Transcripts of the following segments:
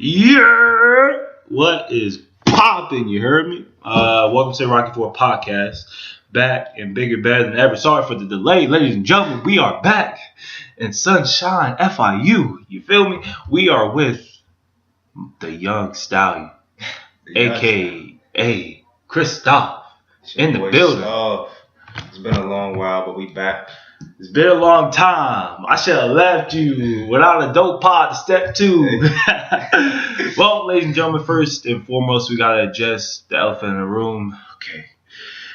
Yeah, what is popping? You heard me? Welcome to the Rocky Four Podcast. Back and bigger, better than ever. Sorry for the delay, ladies and gentlemen. We are back in Sunshine, FIU. You feel me? We are with the Young Stallion, aka Christoph, in the building. It's been a long while, but we back. It's been a long time. I should have left you without a dope pod to step two. Well, ladies and gentlemen, first and foremost, we got to adjust the elephant in the room. Okay.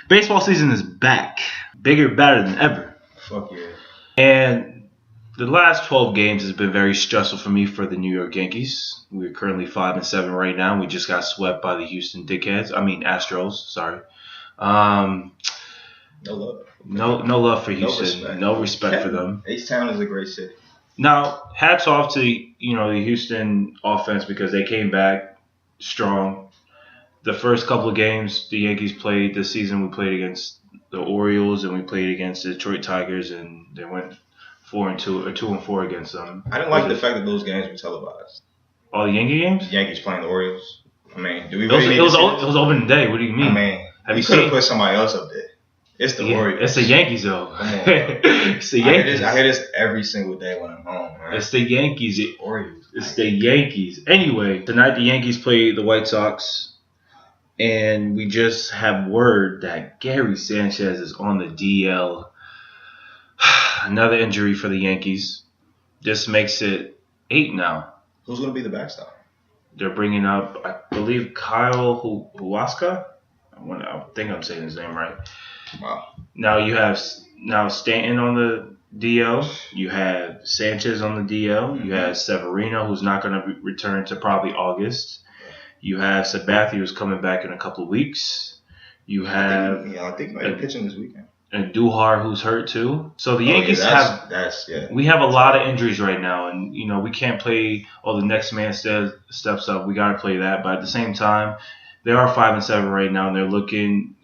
Baseball season is back. Bigger, better than ever. Fuck yeah. And the last 12 games has been very stressful for me for the New York Yankees. We're currently 5-7 right now. We just got swept by the Houston Astros. Sorry. No love. No love for Houston. No respect for them. H-Town is a great city. Now, hats off to the Houston offense because they came back strong. The first couple of games the Yankees played this season, we played against the Orioles and we played against the Detroit Tigers, and they went 4-2 or 2-4 against them. I didn't like the fact that those games were televised. All the Yankee games? The Yankees playing the Orioles. I mean, do we really need it was open day. What do you mean? I mean, you could have put somebody else up there. It's the Orioles. It's the Yankees, though. It's the Yankees. I hear this every single day when I'm home, man. It's the Yankees. Orioles. It's the Yankees. Anyway, tonight the Yankees play the White Sox, and we just have word that Gary Sanchez is on the DL. Another injury for the Yankees. This makes it 8 now. Who's going to be the backstop? They're bringing up, I believe, Kyle Huasca. I think I'm saying his name right. Wow. Now you have Stanton on the DL. You have Sanchez on the DL. Mm-hmm. You have Severino, who's not going to return to probably August. You have Sabathia, who's coming back in a couple of weeks. You have I think he might be pitching this weekend. And Duhar, who's hurt too. So the Yankees we have a lot of injuries right now, and we can't play. The next man steps up. We got to play that, but at the same time, they are 5-7 right now, and they're looking,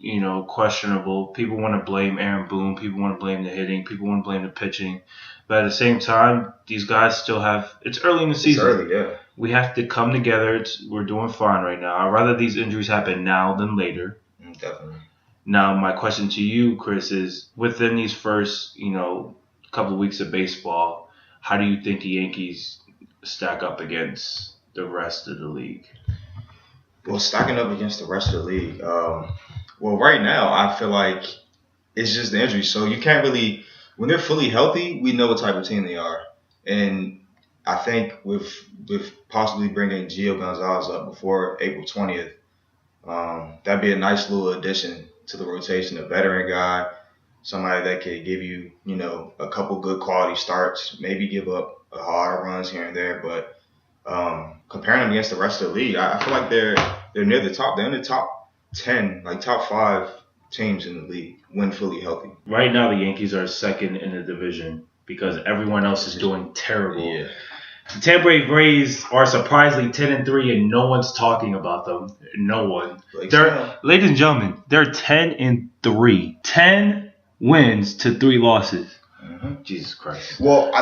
questionable. People want to blame Aaron Boone. People want to blame the hitting. People want to blame the pitching. But at the same time, these guys still have. It's early in the season. It's early, yeah. We have to come together. We're doing fine right now. I'd rather these injuries happen now than later. Definitely. Now, my question to you, Chris, is within these first, couple of weeks of baseball, how do you think the Yankees stack up against the rest of the league? Well, stacking up against the rest of the league, right now I feel like it's just the injury. So you can't really, when they're fully healthy, we know what type of team they are. And I think with possibly bringing Gio Gonzalez up before April 20th, that'd be a nice little addition to the rotation. A veteran guy, somebody that could give you, a couple good quality starts, maybe give up a lot of runs here and there, but comparing them against the rest of the league, I feel like they're near the top. They're in the top 10, like top 5 teams in the league when fully healthy. Right now, the Yankees are second in the division because everyone else is doing terrible. Yeah. The Tampa Bay Rays are surprisingly 10-3, and no one's talking about them. No one. Ladies and gentlemen, they're 10-3. 10 wins to 3 losses. Mm-hmm. Jesus Christ. Well,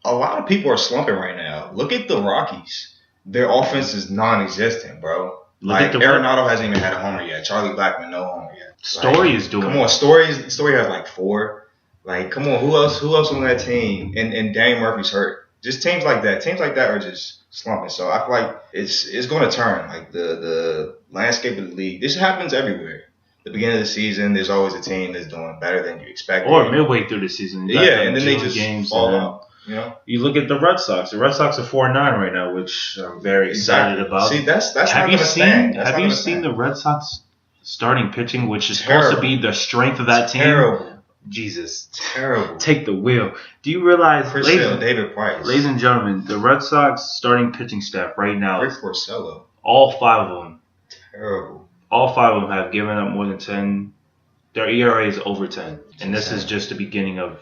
a lot of people are slumping right now. Look at the Rockies. Their offense is non-existent, bro. Arenado hasn't even had a homer yet. Charlie Blackmon, no homer yet. Story is doing. Come on, Story has like 4. Like, come on, who else on that team? And Danny Murphy's hurt. Just teams like that are just slumping. So I feel like it's going to turn. Like the landscape of the league. This happens everywhere. The beginning of the season, there's always a team that's doing better than you expected. Or midway through the season. Yeah, and then they just fall out. You look at the Red Sox. The Red Sox are 4-9 right now, which I'm very excited about. See, that's have you seen the Red Sox starting pitching, which is supposed to be the strength of that team? Terrible. Jesus. Terrible. Take the wheel. Do you realize, David Price. Ladies and gentlemen, the Red Sox starting pitching staff right now, Rick Porcello. All 5 of them. Terrible. All 5 of them have given up more than 10. Their ERA is over 10. And this is just the beginning of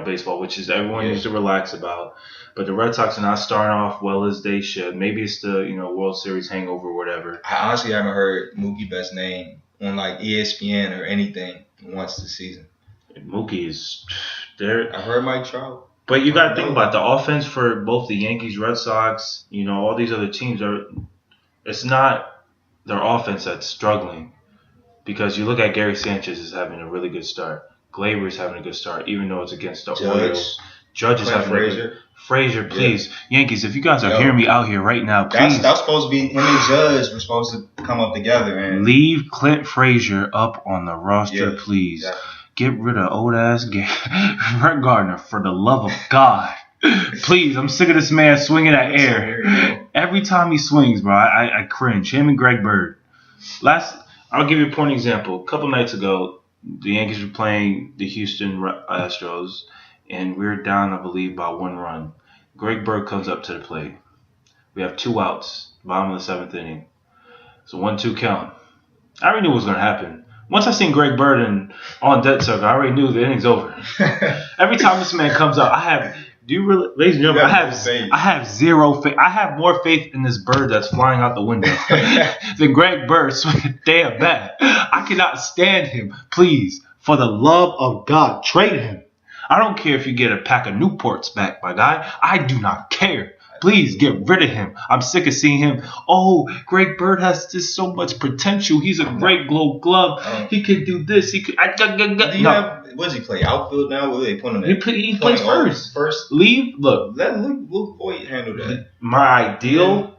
baseball, which is everyone needs to relax about. But the Red Sox are not starting off well as they should. Maybe it's the World Series hangover or whatever. I honestly haven't heard Mookie Betts' name on like ESPN or anything once this season. Mookie is there. I heard Mike Trout. But you got to think about the offense for both the Yankees, Red Sox, all these other teams it's not their offense that's struggling. Because you look at Gary Sanchez is having a really good start. Gleyber is having a good start, even though it's against the Orioles. Judge is having a Frazier, please. Yeah. Yankees, if you guys are hearing me out here right now, please. That's supposed to be him and Judge were supposed to come up together. And leave Clint Frazier up on the roster, please. Yeah. Get rid of old-ass Brett Gardner, for the love of God. Please, I'm sick of this man swinging that air. Every time he swings, bro, I cringe. Him and Greg Bird. I'll give you a point example. A couple nights ago, the Yankees were playing the Houston Astros, and we were down, I believe, by 1 run. Greg Bird comes up to the plate. We have 2 outs, bottom of the 7th inning. It's a 1-2 count. I already knew what was going to happen. Once I seen Greg Bird on dead circle, I already knew the inning's over. Every time this man comes up, ladies and gentlemen, I have zero faith. I have more faith in this bird that's flying out the window than Greg Bird swinging damn bat. I cannot stand him. Please, for the love of God, trade him. I don't care if you get a pack of Newports back, my guy. I do not care. Please get rid of him. I'm sick of seeing him. Oh, Greg Bird has just so much potential. He's a great Gold Glove. He could do this. He could. What does he play? Outfield now? What are they putting him in? He plays first. Leave. Look. Let Luke Voit handle that. My ideal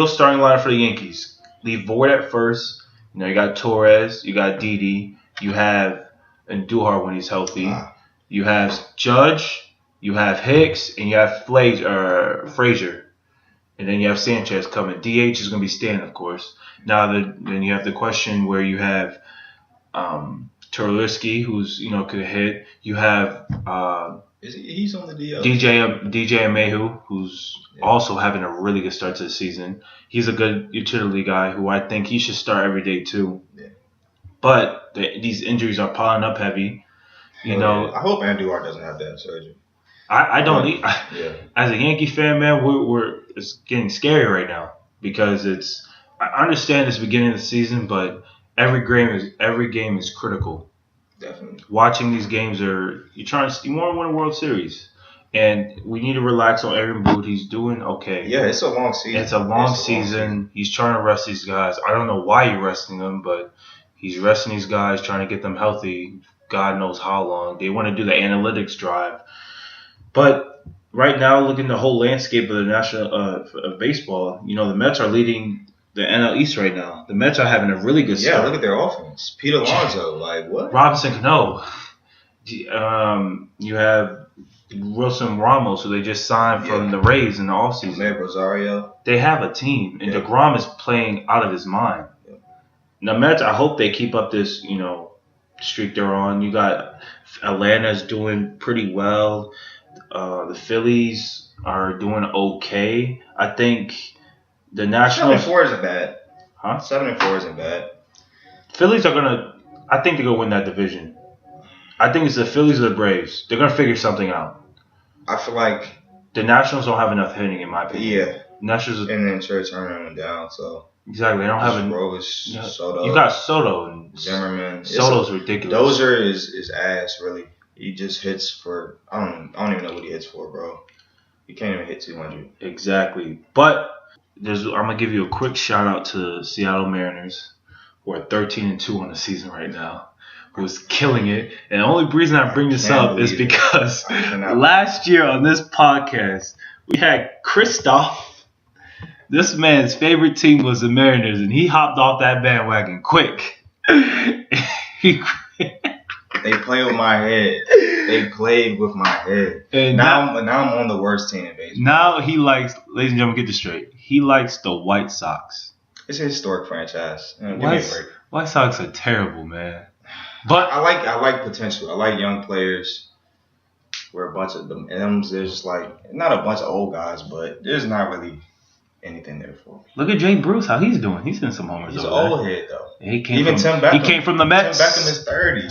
starting lineup for the Yankees. Leave Voit at first. You got Torres. You got Didi. You have Andujar when he's healthy. You have Judge. You have Hicks, and you have Frazier. And then you have Sanchez coming. DH is going to be Stanton, of course. Now, then you have the question where you have Tulowitzki, who's, could hit. You have he's on the DL. DJ Ameju, who's also having a really good start to the season. He's a good utility guy who I think he should start every day, too. Yeah. But these injuries are piling up heavy. I hope Andujar doesn't have that surgery. I don't. As a Yankee fan, man, it's getting scary right now because I understand it's the beginning of the season, but every game is critical. Definitely. Watching these games you want to win a World Series, and we need to relax on Aaron Boone. He's doing okay. Yeah, it's a long season. It's a long season. He's trying to rest these guys. I don't know why you're resting them, but he's resting these guys, trying to get them healthy. God knows how long. They want to do the analytics drive. But right now, looking at the whole landscape of the national of baseball, the Mets are leading the NL East right now. The Mets are having a really good start. Yeah, look at their offense. Pete Alonso, what? Robinson Cano. You have Wilson Ramos, who they just signed from the Rays in the offseason. Amed Rosario. They have a team, and DeGrom is playing out of his mind. Yeah. Now, Mets, I hope they keep up this, streak they're on. You got Atlanta's doing pretty well. The Phillies are doing okay. I think the Nationals. 7-4 isn't bad. Huh? 7-4 isn't bad. Phillies are gonna. I think they're gonna win that division. I think it's the Phillies or the Braves. They're gonna figure something out. I feel like the Nationals don't have enough hitting, in my opinion. Yeah. Nationals. And then Trey Turner went down, so. Exactly. They don't have Soto. You got Soto and Zimmerman. Soto's ridiculous. Dozier is ass, really. He just hits for I don't even know what he hits for, bro. He can't even hit 200. Exactly. But I'm gonna give you a quick shout out to Seattle Mariners, who are 13-2 on the season right now, who's killing it. And the only reason I bring this up is because last year on this podcast we had Christoph. This man's favorite team was the Mariners, and he hopped off that bandwagon quick. They play with my head. They played with my head. And now I'm on the worst team in baseball. Now he likes, ladies and gentlemen, get this straight. He likes the White Sox. It's a historic franchise. Give me a break. White Sox are terrible, man. But I like potential. I like young players. We're a bunch of them. And there's just not a bunch of old guys, but there's not really anything there for me. Look at Jay Bruce, how he's doing. He's hitting some homers. He's an old head, though. Tim Beckham. He came from the Mets. Tim Beckham is 30.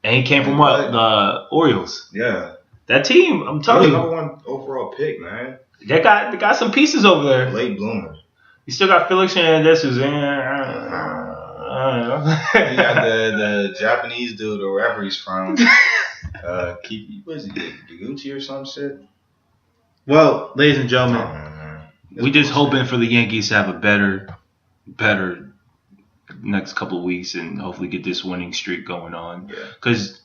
And he came from what? The Orioles. Yeah. That team, I'm telling you. Number 1 overall pick, man. They got some pieces over there. Late bloomer. You still got Felix Hernandez, who's in. You got the Japanese dude or wherever he's from. Was it Gucci or some shit? Well, ladies and gentlemen, we just hoping for the Yankees to have a better next couple of weeks and hopefully get this winning streak going on. Because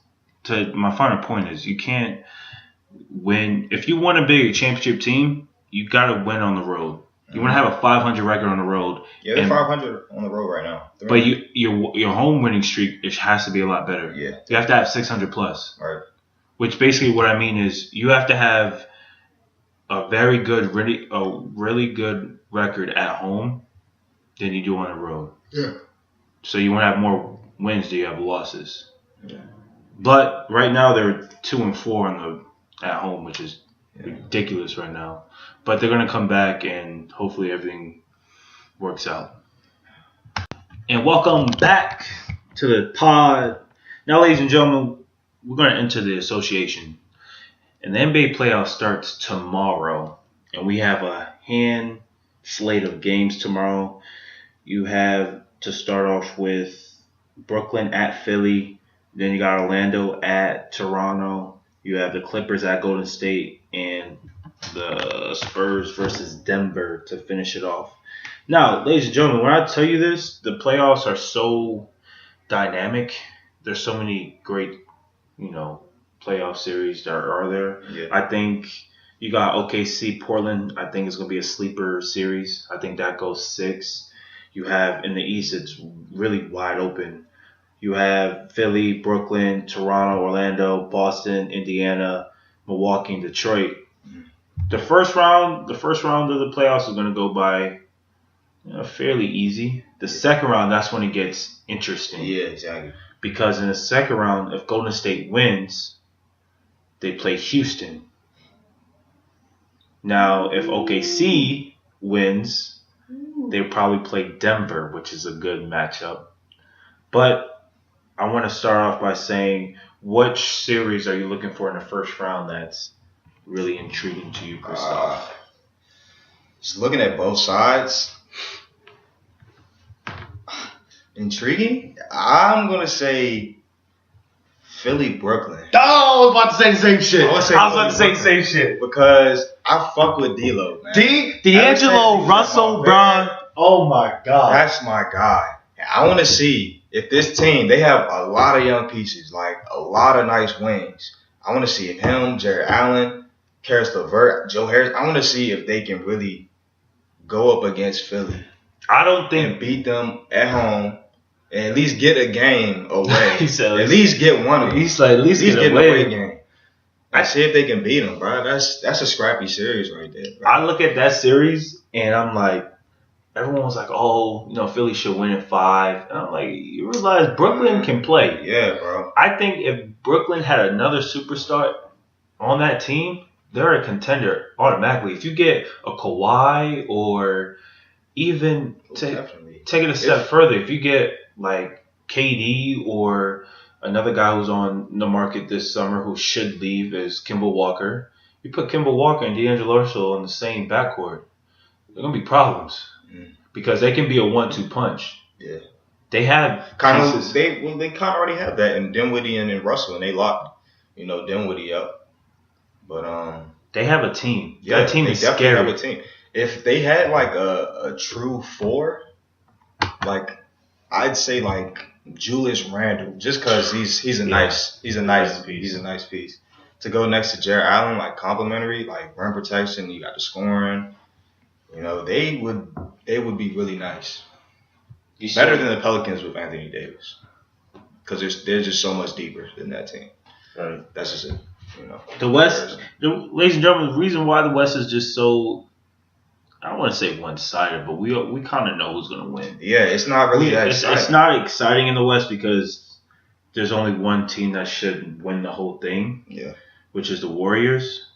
my final point is you can't win. If you want to be a championship team, you got to win on the road. You want to have a 500 record on the road. Yeah, they're 500 on the road right now. But your home winning streak has to be a lot better. Yeah. You have to have 600 plus. Right. Which basically what I mean is you have to have a very good, really good record at home than you do on the road. Yeah. So you want to have more wins than you have losses. Yeah. But right now they're 2-4 at home, which is ridiculous right now. But they're going to come back and hopefully everything works out. And welcome back to the pod. Now, ladies and gentlemen, we're going to enter the association. And the NBA playoff starts tomorrow. And we have a hand slate of games tomorrow. You have to start off with Brooklyn at Philly. Then you got Orlando at Toronto. You have the Clippers at Golden State. And the Spurs versus Denver to finish it off. Now, ladies and gentlemen, when I tell you this, the playoffs are so dynamic. There's so many great, playoff series that are there. Yeah. I think you got OKC, Portland. I think it's going to be a sleeper series. I think that goes 6. You have in the East, it's really wide open. You have Philly, Brooklyn, Toronto, Orlando, Boston, Indiana, Milwaukee, and Detroit. The first round of the playoffs is going to go by fairly easy. The second round, that's when it gets interesting. Yeah, exactly. Because in the second round, if Golden State wins, they play Houston. Now, if OKC wins, they probably play Denver, which is a good matchup. But I want to start off by saying, which series are you looking for in the first round that's really intriguing to you, Christoph? Just looking at both sides. Intriguing? I'm going to say Philly, Brooklyn. Oh, I was about to say the same shit. I was about to say the same shit. Because I fuck with D-Lo, man. D'Angelo Russell, Bron. Oh, my God. That's my guy. I want to see if this team, they have a lot of young pieces, like a lot of nice wings. I want to see if him, Jared Allen, Karis LeVert, Joe Harris, I want to see if they can really go up against Philly. I don't think. And beat them at home and at least get a game away. He said, at least get one of them. He's like, at least get an away game. I see if they can beat them, bro. That's a scrappy series right there, bro. I look at that series and I'm like, everyone was like, Philly should win in 5. And I'm like, you realize Brooklyn can play. Yeah, bro. I think if Brooklyn had another superstar on that team, they're a contender automatically. If you get a Kawhi or even take it a step further, if you get like KD or another guy who's on the market this summer who should leave is Kemba Walker, you put Kemba Walker and D'Angelo Russell in the same backcourt, there are going to be problems because they can be a 1-2 punch. Yeah. They have kind of they kind of already have that in Dinwiddie and in Russell, and they locked Dinwiddie up. But they have a team. Yeah, that team is scary. They definitely have a team. If they had like a true 4, like I'd say like Julius Randle, just because he's a nice piece to go next to Jared Allen, like complimentary, like rim protection. You got the scoring. They would be really nice. Better than the Pelicans with Anthony Davis, because they're just so much deeper than that team. Right. That's just it. The West, ladies and gentlemen, the reason why the West is just so, I don't want to say one-sided, but we kind of know who's going to win. Yeah, it's not really that exciting. It's not exciting in the West because there's only one team that should win the whole thing, which is the Warriors.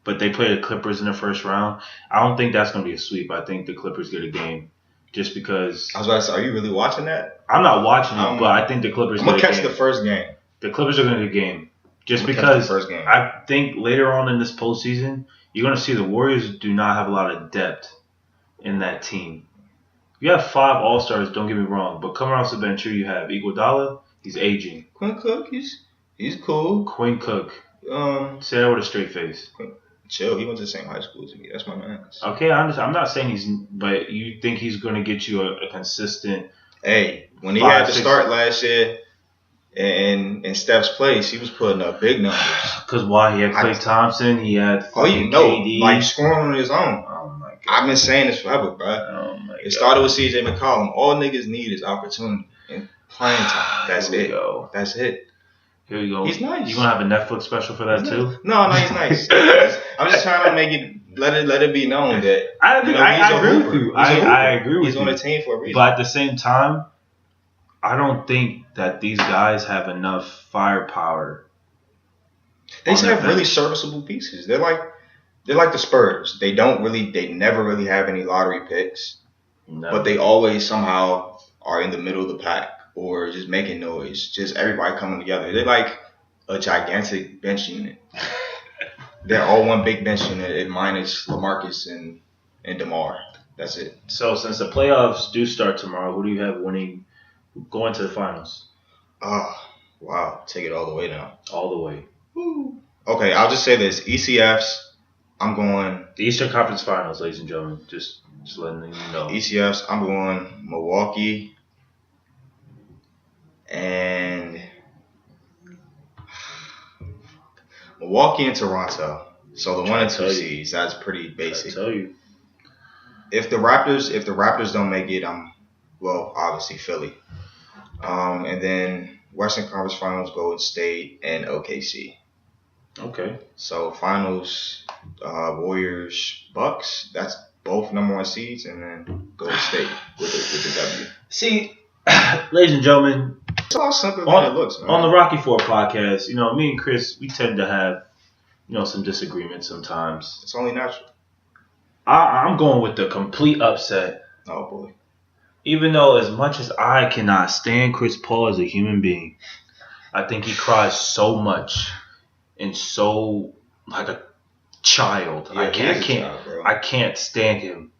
But they play the Clippers in the first round. I don't think that's going to be a sweep. I think the Clippers get a game just because. I was about to say, are you really watching that? I'm not watching it, but I think the Clippers get a game. I'm going to catch the first game. The Clippers are going to get a game. Just because I think later on in this postseason, you're going to see the Warriors do not have a lot of depth in that team. You have 5 All-Stars, don't get me wrong, but coming off the bench here, you have Iguodala, he's aging. Quinn Cook, he's He's cool. Quinn Cook. Say that with a straight face. Chill. He went to the same high school as me. That's my man. Okay, I understand. I'm not saying but you think he's going to get you a consistent. Hey, when he had to start last year in Steph's place, he was putting up big numbers. Because why? He had Klay Thompson. He had KD. Like scoring on his own. Oh my God. I've been saying this forever, bro. Oh my God. It started with CJ McCollum. All niggas need is opportunity and playing time. That's it. That's it. Here we go. He's nice. You gonna have a Netflix special for that too? No, he's nice. I'm just trying to make it let it be known that I agree with you. I agree with you. He's on the team for a reason. But at the same time, I don't think that these guys have enough firepower. They just have really serviceable pieces. They're like the Spurs. They never really have any lottery picks. No. But they always somehow are in the middle of the pack. Or just making noise, just everybody coming together. They're like a gigantic bench unit. They're all one big bench unit, minus LaMarcus and DeMar. That's it. So since the playoffs do start tomorrow, who do you have going to the finals? Wow. Take it all the way now. All the way. Woo. Okay, I'll just say this. ECFs, I'm going... The Eastern Conference Finals, ladies and gentlemen. Just letting you know. ECFs, I'm going Milwaukee... And Milwaukee and Toronto. So the 1 and 2 seeds, that's pretty basic. I tell you. If the Raptors don't make it, obviously Philly. And then Western Conference Finals, Golden State and OKC. Okay. So finals, Warriors, Bucks. That's both number 1 seeds, and then Golden State with the W. See, ladies and gentlemen. It's all simple than it looks, man. On the Rocky Ford podcast, me and Chris, we tend to have, some disagreements sometimes. It's only natural. I'm going with the complete upset. Oh, boy. Even though as much as I cannot stand Chris Paul as a human being, I think he cries so much and so like a child. Yeah, I can't stand him.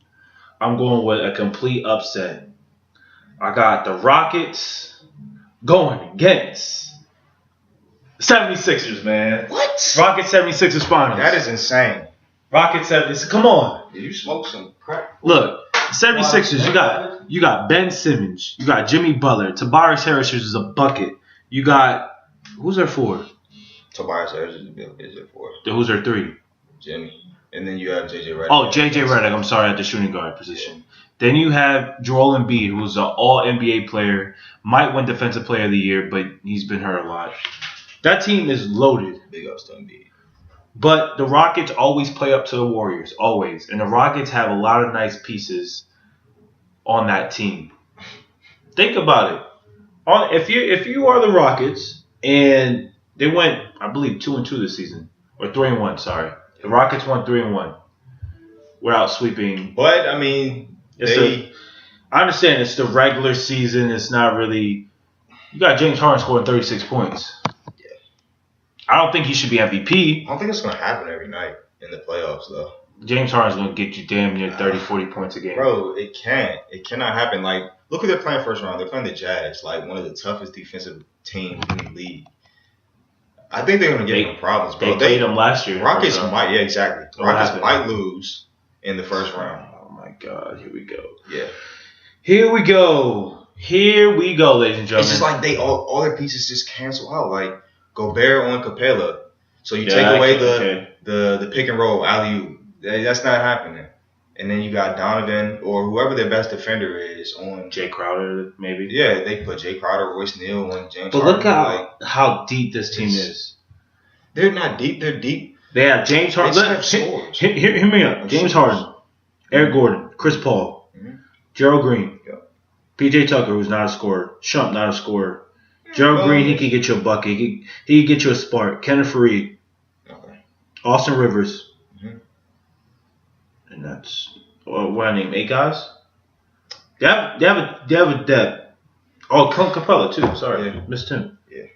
I'm going with a complete upset. I got the Rockets going against 76ers, man. What? Rockets 76ers finals. That is insane. Rockets 76ers. Come on. Did you smoke some crack? Look, 76ers, you got Ben Simmons. You got Jimmy Butler. Tobias Harris is a bucket. You got, who's their 4? Tobias Harris is their 4. Who's their 3? Jimmy. And then you have J.J. Redick. Oh, J.J. Redick. I'm sorry, at the shooting guard position. Then you have Joel Embiid, who's an all-NBA player, might win Defensive Player of the Year, but he's been hurt a lot. That team is loaded. Big ups to Embiid. But the Rockets always play up to the Warriors, always. And the Rockets have a lot of nice pieces on that team. Think about it. If you are the Rockets, and they went, I believe, 2-2 this season, or 3-1. Sorry, the Rockets won 3-1 without sweeping. But I mean. I understand it's the regular season. It's not really. You got James Harden scoring 36 points. Yeah. I don't think he should be MVP. I don't think it's going to happen every night in the playoffs, though. James Harden's going to get you damn near 30, 40 points a game. Bro, it can't. It cannot happen. Like, look who they're playing first round. They're playing the Jazz, like one of the toughest defensive teams in the league. I think they're going to give them problems, bro. They played them last year. Rockets might, yeah, exactly. Rockets might lose in the first round. God, here we go. Yeah. Here we go, ladies and gentlemen. It's just like all their pieces just cancel out. Like Gobert on Capella. So you take away the pick and roll, alley-oop. That's not happening. And then you got Donovan or whoever their best defender is on Jay Crowder, maybe. Yeah, they put Jay Crowder, Royce Neal, on James But Harden. Look how deep this team is. They're not deep. They're deep. They have James Harden. Hear me up. James Harden, Eric Gordon, Chris Paul, Gerald Green, PJ Tucker, who's not a scorer, Shump, not a scorer. Gerald Green, he can get you a bucket. He can get you a spark. Kenneth Faried, Austin Rivers, and that's what I name 8 guys. They have a depth. Oh, Clint Capella too. Sorry, missed him. Yeah,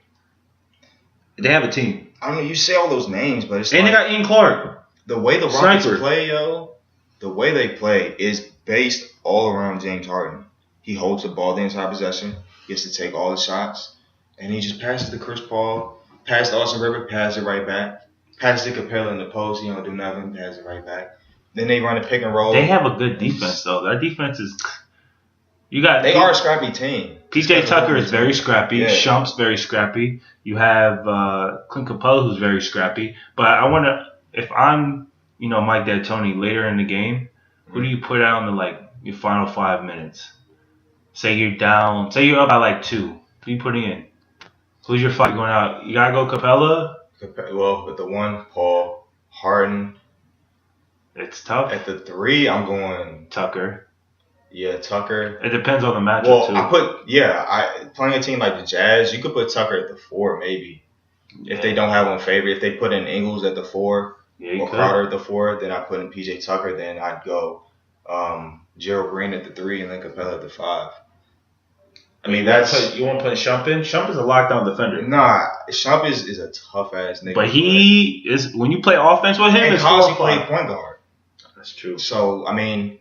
they have a team. I mean, you say all those names, but it's and they got Ian Clark. The way the Rockets play, the way they play is based all around James Harden. He holds the ball the entire possession, gets to take all the shots, and he just passes to Chris Paul. Pass to Austin Rivers, pass it right back. Pass to Capella in the post, he don't do nothing, pass it right back. Then they run a pick and roll. They have a good defense though. Their defense is. They are a scrappy team. PJ Tucker is very scrappy. Yeah. Shump's very scrappy. You have Clint Capella who's very scrappy. But I wonder if I'm, Mike D'Antoni later in the game, who do you put out in your final 5 minutes? Say you're down. Say you're up by 2. Who are you putting in? Who's your fight going out? You gotta go Capella. Well, with the 1, Paul Harden. It's tough. At the 3, I'm going Tucker. Yeah, Tucker. It depends on the matchup too. Playing a team like the Jazz, you could put Tucker at the 4 maybe. Yeah. If they don't have one favorite, if they put in Ingles at the 4 or Crowder at the 4, then I put in PJ Tucker. Then I'd go Gerald Green at the 3 and then Capella at the 5. I mean, you want to put Shump in? Shump is a lockdown defender. Nah, Shump is a tough ass nigga. But he is when you play offense with him. And Cousy played point guard. That's true. So I mean.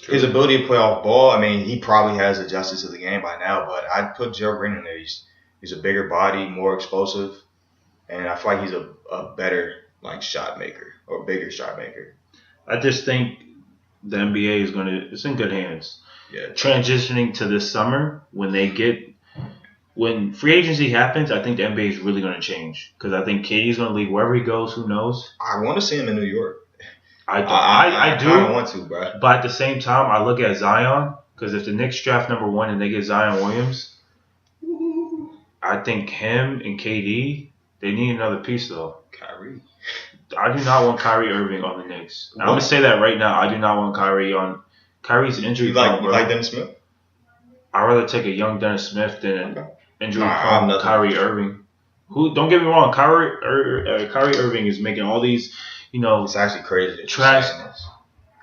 His ability to play off ball, I mean, he probably has adjusted to the game by now, but I'd put Gerald Green in there. He's a bigger body, more explosive, and I feel like he's a better shot maker or bigger shot maker. I just think the NBA it's in good hands. Yeah. Transitioning to this summer, when free agency happens, I think the NBA is really going to change because I think KD's going to leave wherever he goes. Who knows? I want to see him in New York. I do. I want to, bro. But at the same time, I look at Zion because if the Knicks draft number 1 and they get Zion Williams, I think him and KD, they need another piece though. Kyrie. I do not want Kyrie Irving on the Knicks. I'm gonna say that right now. I do not want Kyrie on. Kyrie's injury. You like Dennis Smith? I'd rather take a young Dennis Smith than an injury prone Kyrie Irving. Who? Don't get me wrong. Kyrie Irving is making all these. It's actually crazy. Trash.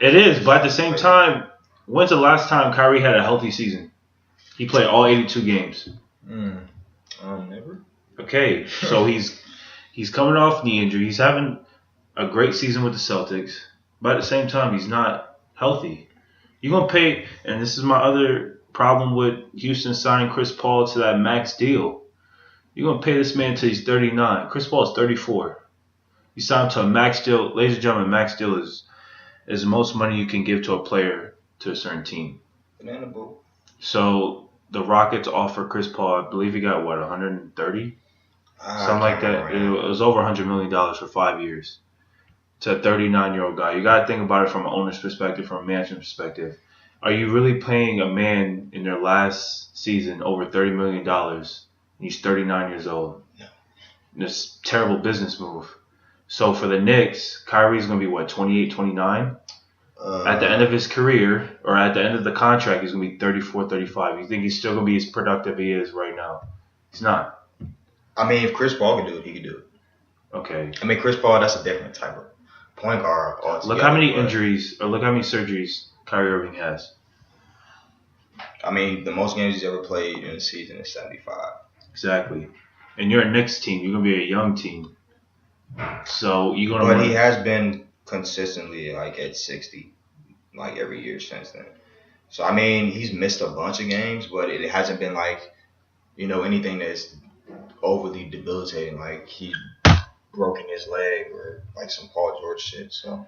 It is, but at the same time, when's the last time Kyrie had a healthy season? He played all 82 games. Never. Okay, so he's coming off knee injury. He's having a great season with the Celtics, but at the same time, he's not healthy. You're gonna pay, and this is my other problem with Houston signing Chris Paul to that max deal. You're gonna pay this man till he's 39. Chris Paul is 34. You sign him to a max deal. Ladies and gentlemen, max deal is the most money you can give to a player to a certain team. Banana boat. So the Rockets offer Chris Paul, I believe he got, 130? Something like that. It was over $100 million for 5 years to a 39-year-old guy. You got to think about it from an owner's perspective, from a management perspective. Are you really paying a man in their last season over $30 million and he's 39 years old? No. It's a terrible business move. So for the Knicks, Kyrie's going to be, 28, 29? At the end of his career, or at the end of the contract, he's going to be 34, 35. You think he's still going to be as productive he is right now? He's not. I mean, if Chris Paul can do it, he can do it. Okay. I mean, Chris Paul, that's a different type of point guard altogether. Look how many injuries, or look how many surgeries Kyrie Irving has. I mean, the most games he's ever played in a season is 75. Exactly. And you're a Knicks team. You're going to be a young team. So you're going to But he has been consistently, at 60, every year since then. So, I mean, he's missed a bunch of games, but it hasn't been, anything that's overly debilitating. He broken his leg or, some Paul George shit, so.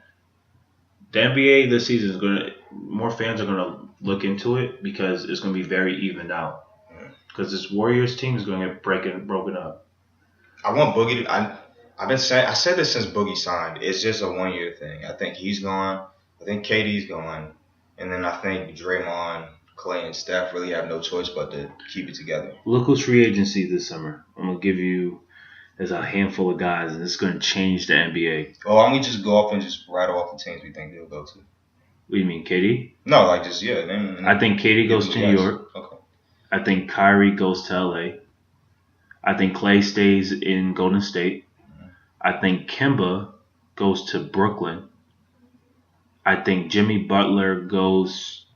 The NBA this season is more fans are going to look into it because it's going to be very evened out. Because this Warriors team is going to get broken up. I want Boogie to, I said this since Boogie signed. It's just a 1-year thing. I think he's gone. I think KD's gone. And then I think Draymond, Clay, and Steph really have no choice but to keep it together. Look who's free agency this summer. I'm going to give you as a handful of guys, and it's going to change the NBA. Oh, why don't we just go off and just rattle off the teams we think they'll go to? What do you mean, KD? No, I think KD goes to New York. Okay. I think Kyrie goes to LA. I think Clay stays in Golden State. I think Kemba goes to Brooklyn. I think Jimmy Butler goes.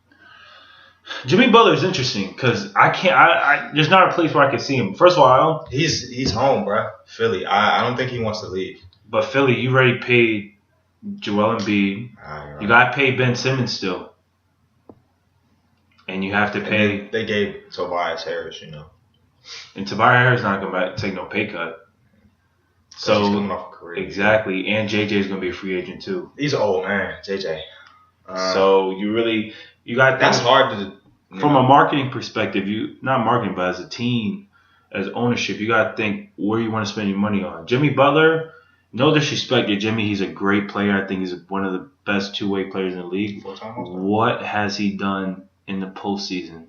Jimmy Butler is interesting because there's not a place where I can see him. First of all, he's home, bro. Philly. I don't think he wants to leave. But Philly, you already paid Joel Embiid. Right. You got to pay Ben Simmons still. And you have to pay. They gave Tobias Harris, And Tobias Harris not going to take no pay cut. So he's coming off a career. Exactly. And JJ is going to be a free agent too. He's an old man, JJ. So you got that's hard to. From a marketing perspective, not marketing, but as a team, as ownership, you got to think where you want to spend your money on. Jimmy Butler, no disrespect to Jimmy, he's a great player. I think he's one of the best two-way players in the league. What has he done in the postseason?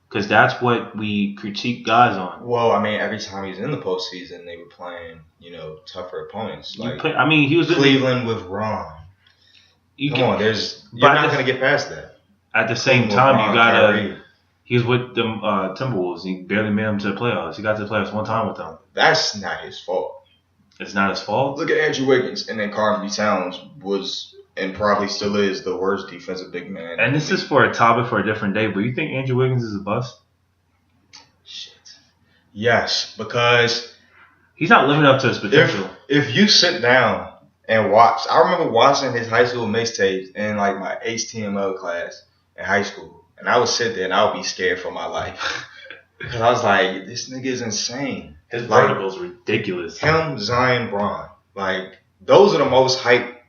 Because that's what we critique guys on. Well, I mean, every time he's in the postseason, they were playing, tougher opponents. He was Cleveland with Ron. Come on, you're not going to get past that. At the same time, you gotta. He was with the Timberwolves. He barely made them to the playoffs. He got to the playoffs one time with them. That's not his fault. It's not his fault. Look at Andrew Wiggins, and then Karl-Anthony Towns was and probably still is the worst defensive big man. And this is for a topic for a different day. But you think Andrew Wiggins is a bust? Shit. Yes, because he's not living up to his potential. If you sit down and watch, I remember watching his high school mixtapes in like my HTML class in high school, and I would sit there and I would be scared for my life because I was like, this nigga is insane. His vertical's ridiculous. Him, Zion, Braun, those are the most hyped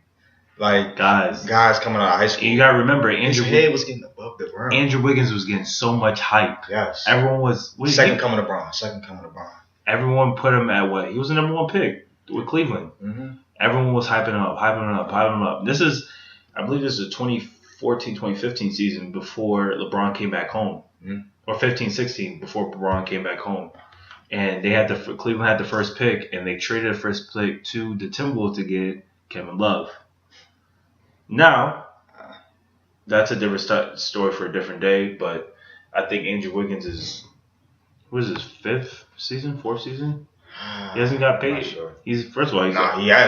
guys coming out of high school. You gotta remember, his head was getting above the ground. Andrew Wiggins was getting so much hype. Yes, everyone was second coming to Braun. Everyone put him at what? He was the number one pick with Cleveland. Mm-hmm. Everyone was hyping him up. This is, I believe, this is the 2014-2015 season before LeBron came back home, or 15-16 before LeBron came back home, and Cleveland had the first pick, and they traded the first pick to the Timberwolves to get Kevin Love. Now, that's a different story for a different day, but I think Andrew Wiggins is, what is his fourth season? He hasn't got paid. I'm not sure. He has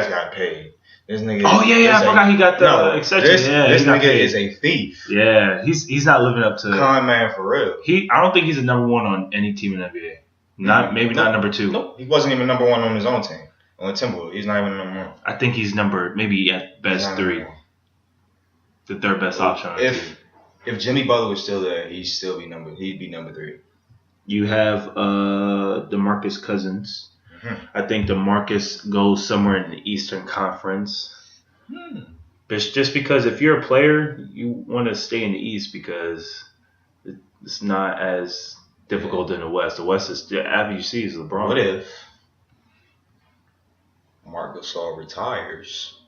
got paid. This nigga. I forgot he got the extension. This nigga is a thief. Yeah, he's not living up to. Con man for real. I don't think he's a number one on any team in the NBA. Not number two. Nope. He wasn't even number one on his own team. On the Timberwolves, he's not even number one. I think he's maybe at best 3. The third best option on the team. If Jimmy Butler was still there, he'd be number 3. You have DeMarcus Cousins. I think DeMarcus goes somewhere in the Eastern Conference. But just because if you're a player, you want to stay in the East because it's not as difficult in the West. The West is the avenue you see is LeBron. What if Marc Gasol retires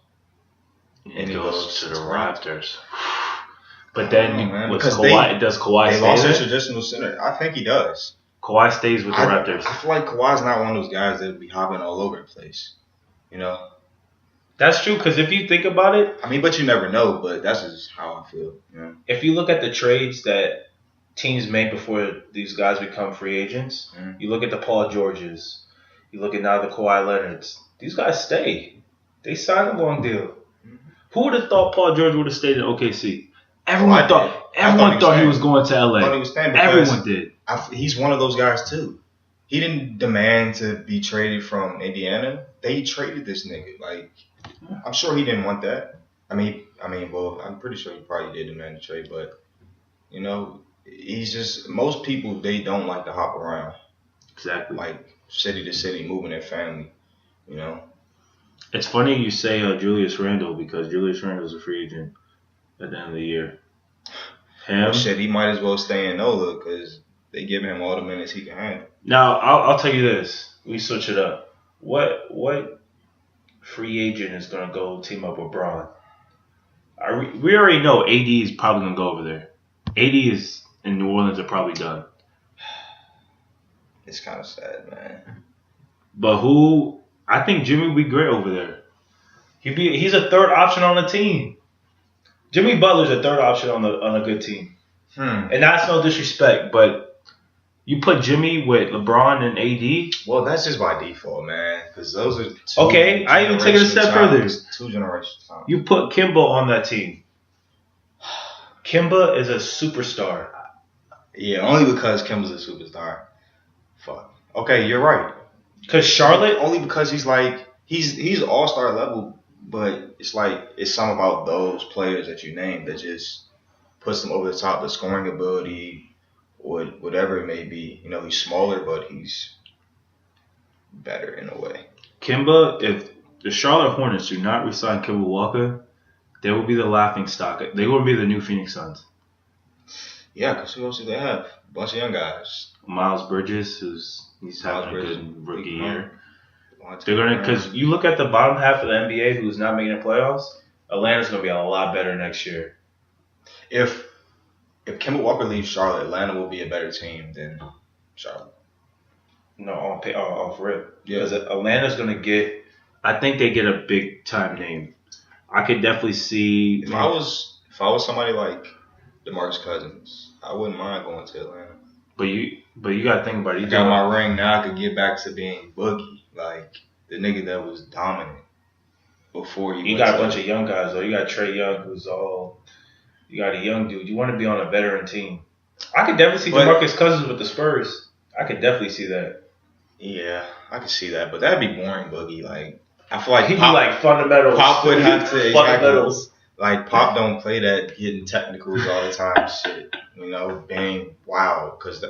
and he goes to the Raptors? But then does Kawhi stay lost their traditional center. I think he does. Kawhi stays with the Raptors. I feel like Kawhi's not one of those guys that would be hopping all over the place. That's true, because if you think about it... I mean, but you never know, but that's just how I feel. If you look at the trades that teams make before these guys become free agents, you look at the Paul Georges, you look at now the Kawhi Leonards, these guys stay. They signed a long deal. Who would have thought Paul George would have stayed in OKC? Everyone thought he was going to LA. Everyone did. He's one of those guys too. He didn't demand to be traded from Indiana. They traded this nigga. I'm sure he didn't want that. Well, I'm pretty sure he probably did demand to trade, but he's just, most people, they don't like to hop around. Exactly. City to city, moving their family. It's funny you say Julius Randle because Julius Randle is a free agent at the end of the year. He might as well stay in NOLA because they give him all the minutes he can handle. Now, I'll tell you this. We switch it up. What free agent is going to go team up with Braun? We already know AD is probably going to go over there. AD is in New Orleans are probably done. It's kind of sad, man. But who? I think Jimmy would be great over there. He's a third option on the team. Jimmy Butler's a third option on a good team. And that's no disrespect, but you put Jimmy with LeBron and AD. Well, that's just by default, man, because those are two. Okay, I even take it a step further. 2 generations time. You put Kimba on that team. Kimba is a superstar. Yeah, only because Kimba's a superstar. Fuck. Okay, you're right. Because Charlotte, only because he's all-star level, but it's something about those players that you named that just puts them over the top. The scoring ability, whatever it may be. You know, he's smaller, but he's better in a way. Kemba, if the Charlotte Hornets do not resign Kemba Walker, they will be the laughing stock. They will be the new Phoenix Suns. Yeah, because who else do they have? A bunch of young guys. Miles Bridges, he's having a good rookie year. They're gonna, because you look at the bottom half of the NBA who's not making the playoffs. Atlanta's gonna be a lot better next year. If Kemba Walker leaves Charlotte, Atlanta will be a better team than Charlotte. No, off rip. Yeah. Because Atlanta's gonna get. I think they get a big time name. I could definitely see. If I was somebody like DeMarcus Cousins, I wouldn't mind going to Atlanta. But you gotta think about it. I got my ring now. I could get back to being Boogie, like the nigga that was dominant before he. You got a bunch of young guys though. You got Trae Young, who's all. You got a young dude. You want to be on a veteran team. I could definitely see DeMarcus Cousins with the Spurs. I could definitely see that. Yeah, I could see that, but that'd be boring, Boogie. Like I feel like he'd be like fundamentals. Pop would have to fundamentals. Like Pop don't play that getting technicals all the time. Shit, you know, bang, wow. Because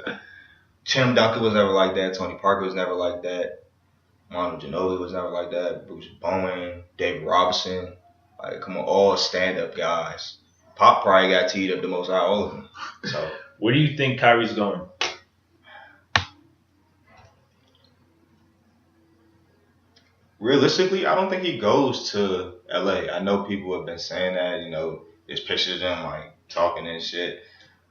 Tim Duncan was never like that. Tony Parker was never like that. Manu Ginobili was never like that. Bruce Bowen, David Robinson, like come on, all stand-up guys. Pop probably got teed up the most out of all of them. So where do you think Kyrie's going? Realistically, I don't think he goes to LA. I know people have been saying that, you know, there's pictures of them like talking and shit.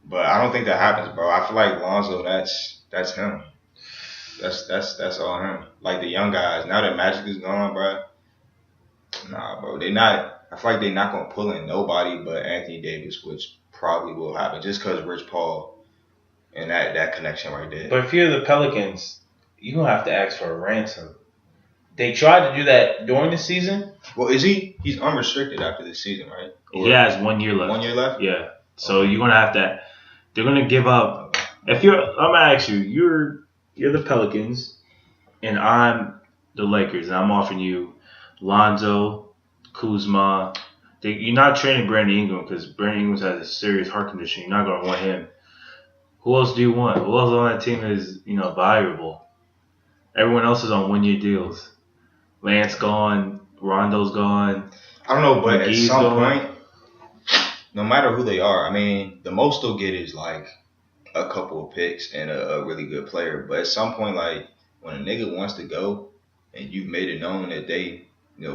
But I don't think that happens, bro. I feel like Lonzo, that's him. That's all him. Like the young guys. Now that Magic is gone, bro. Nah, bro. They not. I feel like they're not gonna pull in nobody but Anthony Davis, which probably will happen just because Rich Paul and that connection right there. But if you're the Pelicans, you're gonna have to ask for a ransom. They tried to do that during the season. Well, is he? He's unrestricted after this season, right? He has 1 year left. 1 year left? Yeah. So you're gonna have to. They're gonna give up. If you're, I'm gonna ask you. You're the Pelicans, and I'm the Lakers, and I'm offering you Lonzo, Kuzma. You're not trading Brandon Ingram because Brandon Ingram has a serious heart condition. You're not gonna want him. Who else do you want? Who else on that team is valuable? Everyone else is on 1 year deals. Lance gone, Rondo's gone. I don't know, but McGee's at some point, no matter who they are, I mean, the most they'll get is like a couple of picks and a really good player. But at some point, like when a nigga wants to go and you've made it known that they,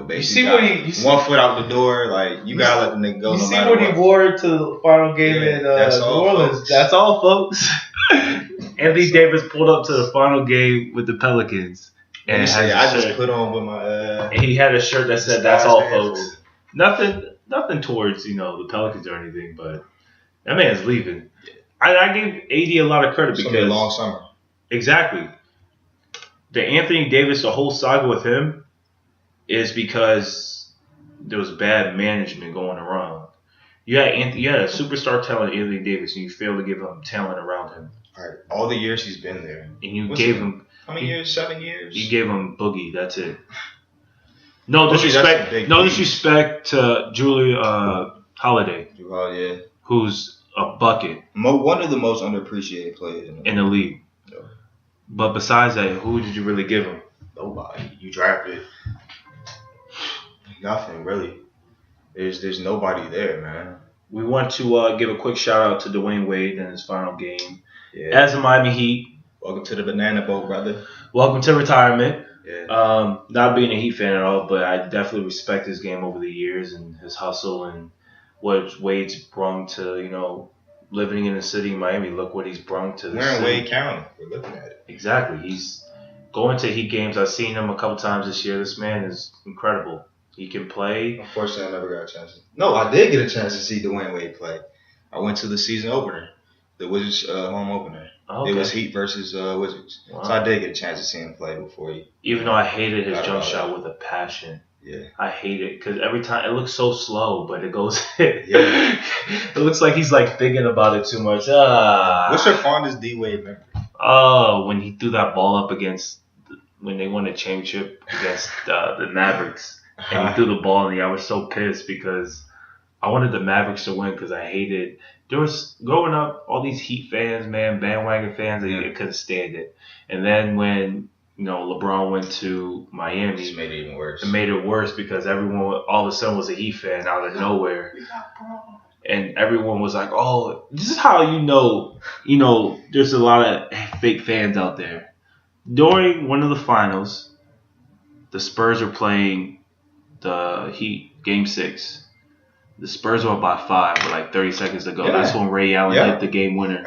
basically got 1 foot out the door, like you gotta let the nigga go. You see what he wore to the final game in New Orleans. Folks. That's all, folks. Anthony Davis pulled up to the final game with the Pelicans. And I just put on with my. He had a shirt that said "That's all, folks." Nothing towards the Pelicans or anything, but that man's leaving. I gave AD a lot of credit because a long summer. Exactly. The Anthony Davis, the whole saga with him, is because there was bad management going around. You had a superstar talent, Anthony Davis, and you failed to give him talent around him. All right, all the years he's been there, and you gave him. How many years? 7 years. You gave him Boogie. That's it. No disrespect. No disrespect to Julia Holiday. Yeah. Who's a bucket. One of the most underappreciated players in the league. Yeah. But besides that, who did you really give him? Nobody. You drafted nothing really. There's nobody there, man. We want to give a quick shout out to Dwayne Wade in his final game as a Miami Heat. Welcome to the banana boat, brother. Welcome to retirement. Yeah. Not being a Heat fan at all, but I definitely respect his game over the years and his hustle and what Wade's brung to, living in the city of Miami. Look what he's brung to the city. We're in Wade County. We're looking at it. Exactly. He's going to Heat games. I've seen him a couple times this year. This man is incredible. He can play. Unfortunately, I never got a chance. No, I did get a chance to see Dwayne Wade play. I went to the season opener, the Wizards home opener. Okay. It was Heat versus Wizards. Wow. So I did get a chance to see him play before he. Even though I hated his jump shot with a passion. Yeah. I hate it because every time it looks so slow, but it goes in. Yeah. It looks like he's thinking about it too much. What's your fondest D-Wade memory? Oh, when he threw that ball up when they won the championship against the Mavericks. And he threw the ball in the air. I was so pissed because I wanted the Mavericks to win because I hated. There was growing up, all these Heat fans, man, bandwagon fans, I couldn't stand it. And then when LeBron went to Miami, it made it even worse. It made it worse because everyone all of a sudden was a Heat fan out of nowhere, and everyone was like, "Oh, this is how there's a lot of fake fans out there." During one of the finals, the Spurs were playing the Heat, Game 6. The Spurs were up by 5 with like 30 seconds to go. Yeah. That's when Ray Allen hit the game winner.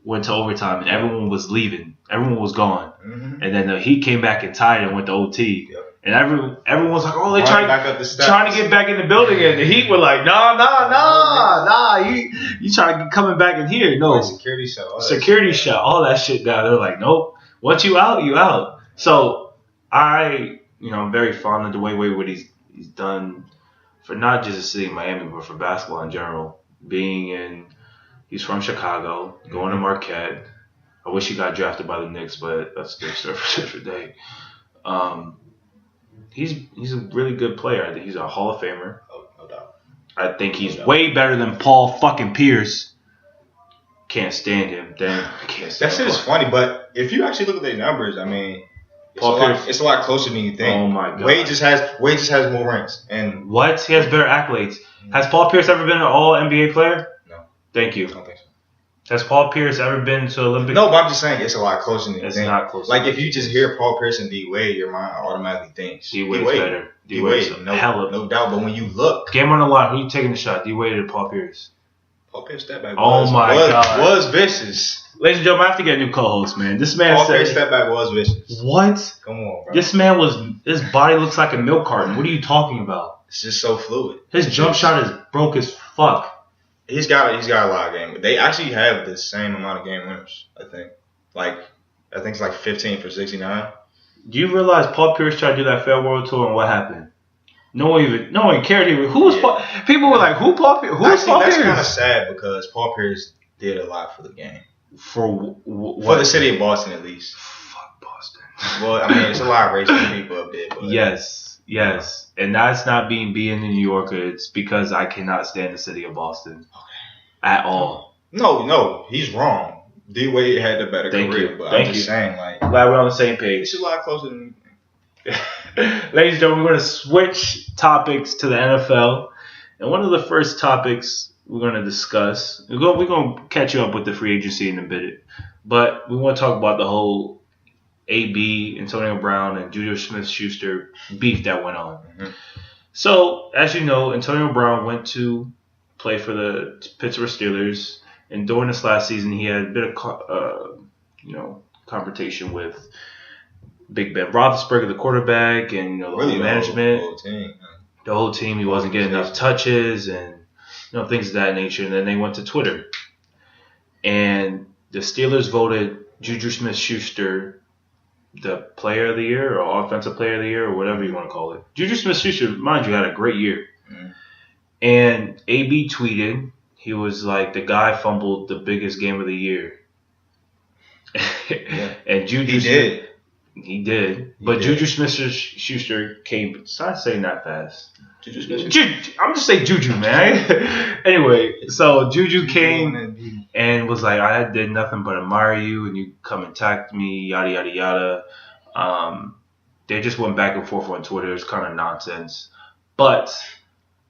Went to overtime, and everyone was leaving. Everyone was gone. Mm-hmm. And then the Heat came back and tied and went to OT. Yep. And everyone was like, "Oh, they're trying to get back in the building." And the Heat were like, "Nah, you trying to get coming back in here? No, security shut all that shit down." They're like, "Nope, once you out, you out." So I'm very fond of the way what he's done for not just the city of Miami, but for basketball in general. He's from Chicago, going to Marquette. I wish he got drafted by the Knicks, but that's their story for a different day. He's a really good player. I think he's a Hall of Famer. Oh, no doubt. I think he's way better than Paul fucking Pierce. Can't stand him. That shit is funny, but if you actually look at their numbers, I mean, it's a lot closer than you think. Oh my god. Wade just has more rings. And what? He has better accolades. Has Paul Pierce ever been an All NBA player? No. Thank you. I don't think so. Has Paul Pierce ever been to Olympics? No, but I'm just saying it's a lot closer than you think. It's not close. Like if you just hear Paul Pierce and D Wade, your mind automatically thinks D Wade's better. D Wade, no doubt. But when you look, game on the line, who you taking the shot? D Wade or Paul Pierce? Paul Pierce step back. God, was vicious. Ladies and gentlemen, I have to get a new co-host, man. This man Paul Pierce step back was vicious. What? Come on, bro. His body looks like a milk carton. What are you talking about? It's just so fluid. His jump shot is broke as fuck. He's got a lot of game. They actually have the same amount of game winners, I think. I think it's like 15 for 69. Do you realize Paul Pierce tried to do that fair world tour and what happened? No one cared. Who was Paul? People were like, "Who Paul Pierce? Who was Paul Pierce?" That's kind of sad because Paul Pierce did a lot for the game. For the city of Boston, at least. Fuck Boston. Well, I mean, it's a lot of racist people up there. But Yes. And that's not being a New Yorker. It's because I cannot stand the city of Boston at all. No, he's wrong. D Wade had the better career, but I'm just saying, glad we're on the same page. It's a lot closer than. Ladies and gentlemen, we're going to switch topics to the NFL, and one of the first topics we're going to discuss. We're going to catch you up with the free agency in a bit, but we want to talk about the whole AB, Antonio Brown, and Juju Smith-Schuster beef that went on. Mm-hmm. So, as you know, Antonio Brown went to play for the Pittsburgh Steelers, and during this last season, he had a bit of, confrontation with Big Ben Roethlisberger, the quarterback, and the whole management, the whole team. He wasn't getting enough touches, and things of that nature. And then they went to Twitter, and the Steelers voted Juju Smith-Schuster the player of the year or offensive player of the year or whatever you want to call it. Juju Smith-Schuster, mind you, had a great year. Mm. And AB tweeted, he was like, the guy fumbled the biggest game of the year. Yeah. And Juju He did. But Juju Smith-Schuster came. Stop saying that fast. I'm just saying Juju, man. Anyway, so Juju came and was like, I did nothing but admire you, and you come and attacked me, yada, yada, yada. They just went back and forth on Twitter. It's kind of nonsense. But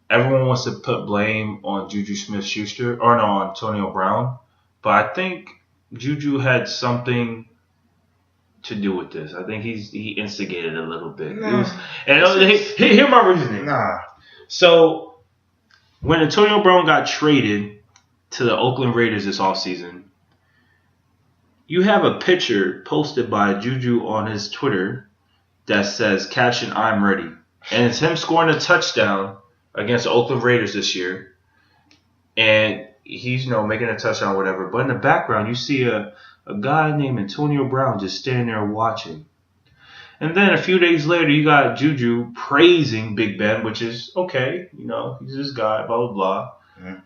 everyone wants to put blame on Juju Smith-Schuster, or no, on Antonio Brown. But I think Juju had something to do with this. I think he instigated a little bit. Nah. Hear my reasoning. Nah. So when Antonio Brown got traded to the Oakland Raiders this offseason, you have a picture posted by Juju on his Twitter that says, caption, I'm ready. And it's him scoring a touchdown against the Oakland Raiders this year. And he's, making a touchdown or whatever. But in the background, you see a guy named Antonio Brown just standing there watching. And then a few days later, you got Juju praising Big Ben, which is okay. He's his guy, blah, blah, blah. Mm-hmm.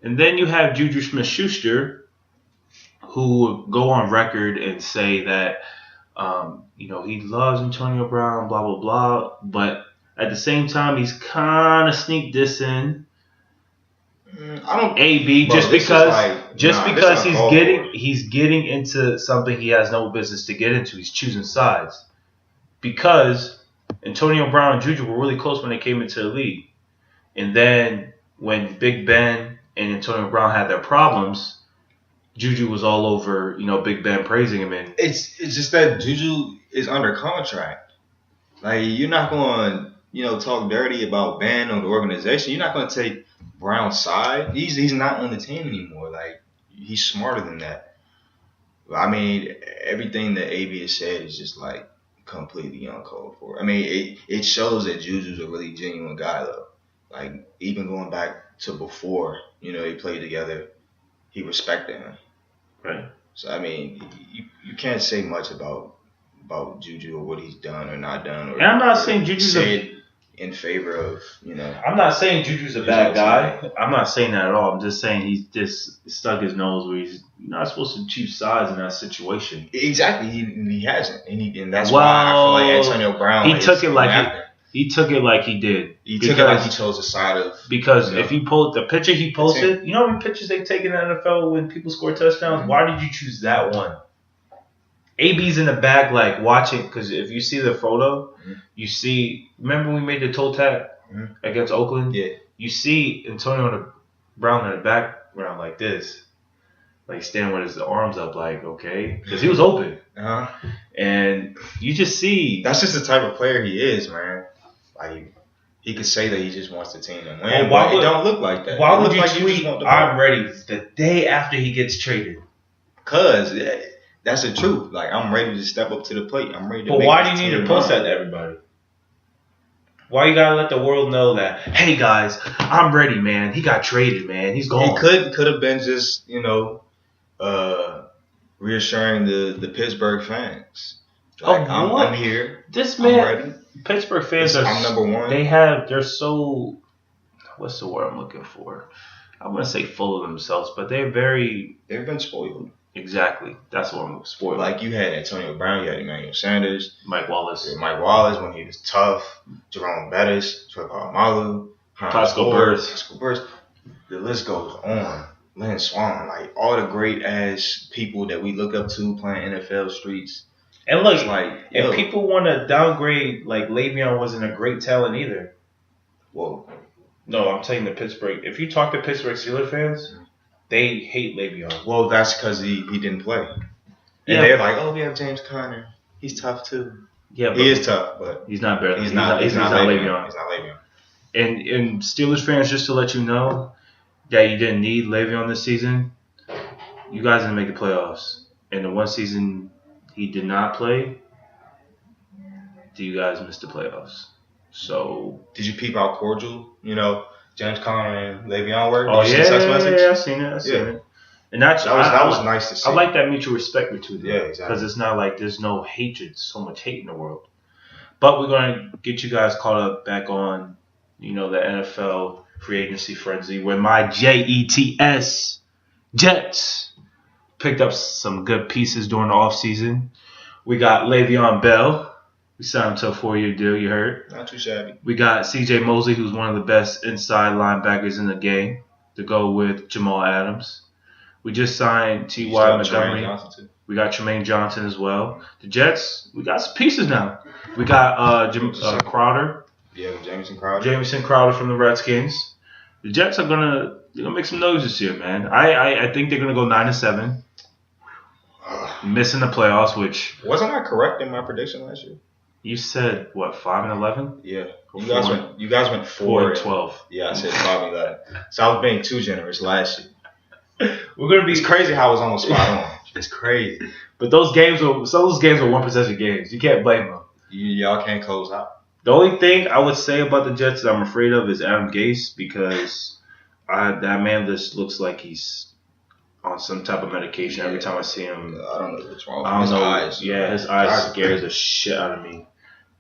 And then you have Juju Smith-Schuster, who will go on record and say that, he loves Antonio Brown, blah, blah, blah. But at the same time, he's kind of sneak dissing I don't. AB bro, just because he's getting into something he has no business to get into. He's choosing sides because Antonio Brown and Juju were really close when they came into the league, and then when Big Ben and Antonio Brown had their problems, Juju was all over, Big Ben praising him. And it's just that Juju is under contract. Like, you're not going to, talk dirty about Ben or the organization. You're not going to take Brown's side. He's not on the team anymore. Like, he's smarter than that. I mean, everything that AB has said is just, like, completely uncalled for. I mean, it shows that Juju's a really genuine guy, though. Like, even going back to before, they played together, he respected him. Right. So, I mean, you can't say much about Juju or what he's done or not done. And I'm not saying Juju's in favor of, I'm not saying Juju's a bad guy. I'm not saying that at all. I'm just saying he's just stuck his nose where he's not supposed to choose sides in that situation. Exactly. He hasn't. And that's why I feel like Antonio Brown He took it like he did. He took it like he chose a side of... Because if you pull the picture he posted, you know how many pictures they take in the NFL when people score touchdowns? Mm-hmm. Why did you choose that one? AB's in the back, like, watching, because if you see the photo, you see... Remember when we made the toe tap against Oakland? Yeah. You see Antonio Brown in the background like this. Like, standing with his arms up, like, okay. Because he was open. Uh-huh. And you just see... That's just the type of player he is, man. Like, he could say that he just wants the team to win, but it don't look like that. Why would you tweet, I'm ready, the day after he gets traded? Because that's the truth. Like, I'm ready to step up to the plate. I'm ready to But why do you need to post that to everybody? Why you gotta let the world know that, hey, guys, I'm ready, man. He got traded, man. He's gone. It could have been just, reassuring the Pittsburgh fans. Like, I'm here. This man... I'm ready. Pittsburgh fans I'm number one. They're so, what's the word I'm looking for? I wouldn't say full of themselves, but they've been spoiled. Exactly. That's what I'm spoiled. Like, you had Antonio Brown, you had Emmanuel Sanders, Mike Wallace when he was tough, Jerome Bettis, Trevor Malu, Pascal Burst. The list goes on. Lynn Swan, like, all the great ass people that we look up to playing NFL streets. And look, if people want to downgrade, like, Le'Veon wasn't a great talent either. Whoa. No, I'm saying the Pittsburgh. If you talk to Pittsburgh Steelers fans, they hate Le'Veon. Well, that's because he didn't play. And they're like, oh, we have James Conner. He's tough, too. Yeah, he is tough, but he's not better. He's not Le'Veon. He's not Le'Veon. And Steelers fans, just to let you know that you didn't need Le'Veon this season, you guys didn't make the playoffs. And the one season he did not play, you guys missed the playoffs. So did you peep how cordial, James Conner and Le'Veon were? Oh, yeah, I've seen it. And that was nice to see. I like that mutual respect between them. Yeah, exactly. Because it's not like there's no hatred, so much hate in the world. But we're going to get you guys caught up back on, the NFL free agency frenzy, where my Jets picked up some good pieces during the offseason. We got Le'Veon Bell. We signed him to a 4-year deal, you heard. Not too shabby. We got C.J. Mosley, who's one of the best inside linebackers in the game, to go with Jamal Adams. We just signed T.Y. Montgomery. We got Tremaine Johnson as well. The Jets, we got some pieces now. We got Crowder. Yeah, Jamison Crowder. Jamison Crowder from the Redskins. The Jets are gonna make some noise this year, man. I think they're gonna go 9-7. Missing the playoffs, which wasn't I correct in my prediction last year? You said what, 5-11? Yeah, you guys went 4-12. Yeah, I said 5-11. So I was being too generous last year. We're gonna be. It's crazy how I was almost spot on. It's crazy. But some of those games were one possession games. You can't blame them. Y'all can't close out. The only thing I would say about the Jets that I'm afraid of is Adam Gase, because that man just looks like he's on some type of medication every time I see him. I don't know what's wrong with his eyes. Yeah, his eyes scares the shit out of me.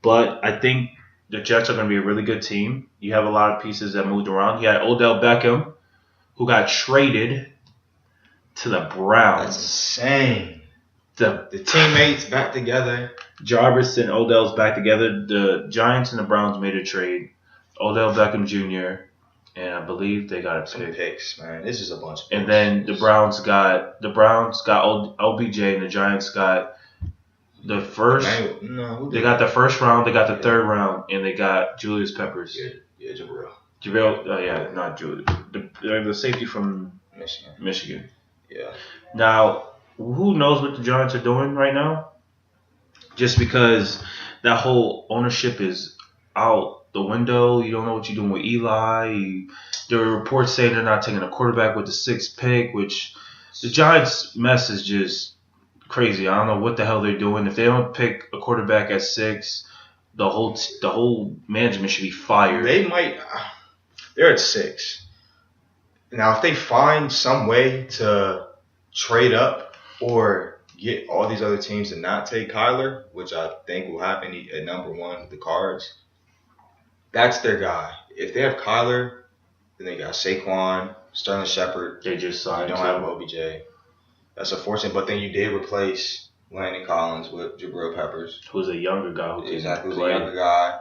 But I think the Jets are going to be a really good team. You have a lot of pieces that moved around. You had Odell Beckham, who got traded to the Browns. That's insane. The teammates back together. Jarvis and Odell's back together. The Giants and the Browns made a trade. Odell Beckham Jr. and I believe they got a pick. Some picks, man. This is a bunch of picks. And then the Browns got OBJ, and the Giants got the first. They got the first round, they got the third round, and they got Julius Peppers. Yeah, Jabril. Not Julius. The safety from Michigan. Yeah. Now, who knows what the Giants are doing right now? Just because that whole ownership is out the window. You don't know what you're doing with Eli. There are reports saying they're not taking a quarterback with the 6th pick, which the Giants' mess is just crazy. I don't know what the hell they're doing. If they don't pick a quarterback at 6, the whole management should be fired. They're at 6. Now, if they find some way to trade up or get all these other teams to not take Kyler, which I think will happen at number 1 with the Cards, that's their guy. If they have Kyler, then they got Saquon, Sterling Shepard. They just signed. You don't have OBJ. That's unfortunate. But then you did replace Landon Collins with Jabril Peppers, who's a younger guy. Who's a younger guy.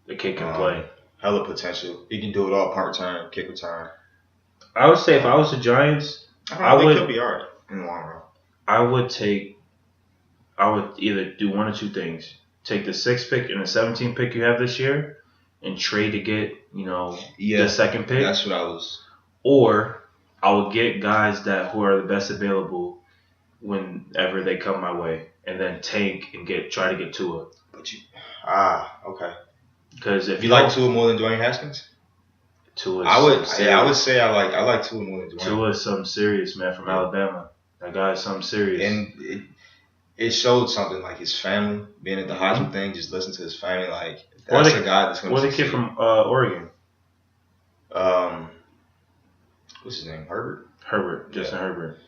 The kid can play. Hella potential. He can do it all: punt return, kick return. I would say if I was the Giants, I would. They could be alright in the long run. I would either do one or two things: take the 6th pick and the 17th pick you have this year, and trade to get the 2nd pick. That's what I was. Or I would get guys who are the best available whenever they come my way, and then tank and try to get Tua. Okay. Because if you like Tua more than Dwayne Haskins, I would say I like Tua more than Dwayne. Tua is something serious, man, from Alabama. That guy is something serious. And it showed something, like his family being at the Heisman thing. Just listen to his family, like that's a guy that's going to. What's the kid from Oregon? What's his name? Herbert. Justin Herbert.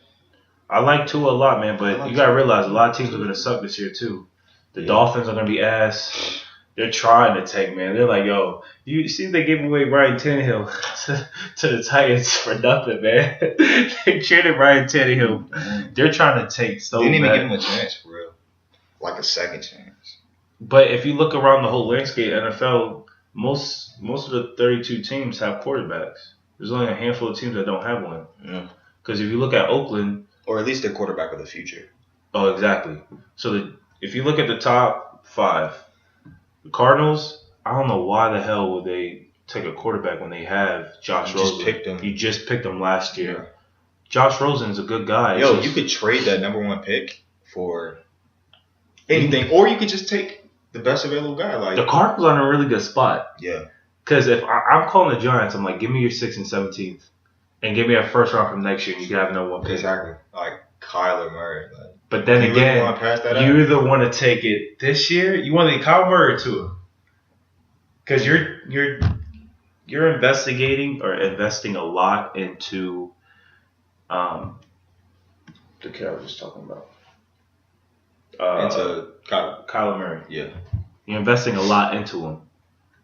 I like Tua a lot, man, but you gotta realize a lot of teams are gonna suck this year too. The Dolphins are gonna be ass. They're trying to tank, man. They're like, yo, you see they gave away Ryan Tannehill to the Titans for nothing, man. They traded Ryan Tannehill. They're trying to take so bad. Didn't even give him a chance, for real. Like a second chance. But if you look around the whole landscape, NFL, most of the 32 teams have quarterbacks. There's only a handful of teams that don't have one. Yeah. Because if you look at Oakland, or at least their quarterback of the future. Oh, exactly. So if you look at the top 5, the Cardinals, I don't know why the hell would they take a quarterback when they have Josh Rosen. You just picked him last year. Yeah. Josh Rosen's a good guy. Yo, you could trade that number 1 pick for anything, or you could just take the best available guy. Like the Cardinals are in a really good spot. Yeah. Because if I'm calling the Giants, I'm like, give me your 6th and 17th, and give me a first round from next year, and you can have no 1 pick. Exactly. Like Kyler Murray. Like, but then again, you either want to take it this year, you want to get Kyler Murray or Tua, because you're investing a lot into the kid I was just talking about. Into Kyler Murray. Yeah. You're investing a lot into him.